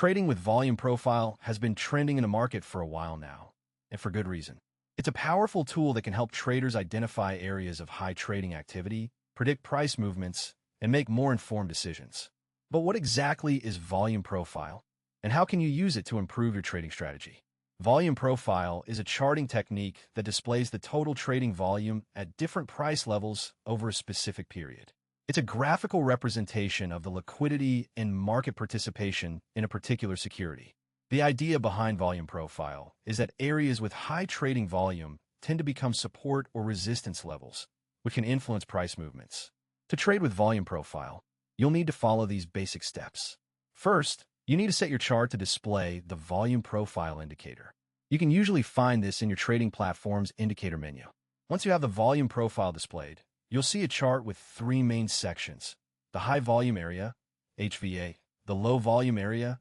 Trading with volume profile has been trending in the market for a while now, and for good reason. It's a powerful tool that can help traders identify areas of high trading activity, predict price movements, and make more informed decisions. But what exactly is volume profile, and how can you use it to improve your trading strategy? Volume profile is a charting technique that displays the total trading volume at different price levels over a specific period. It's a graphical representation of the liquidity and market participation in a particular security. The idea behind volume profile is that areas with high trading volume tend to become support or resistance levels, which can influence price movements. To trade with volume profile, you'll need to follow these basic steps. First, you need to set your chart to display the volume profile indicator. You can usually find this in your trading platform's indicator menu. Once you have the volume profile displayed, you'll see a chart with three main sections: the high volume area, HVA, the low volume area,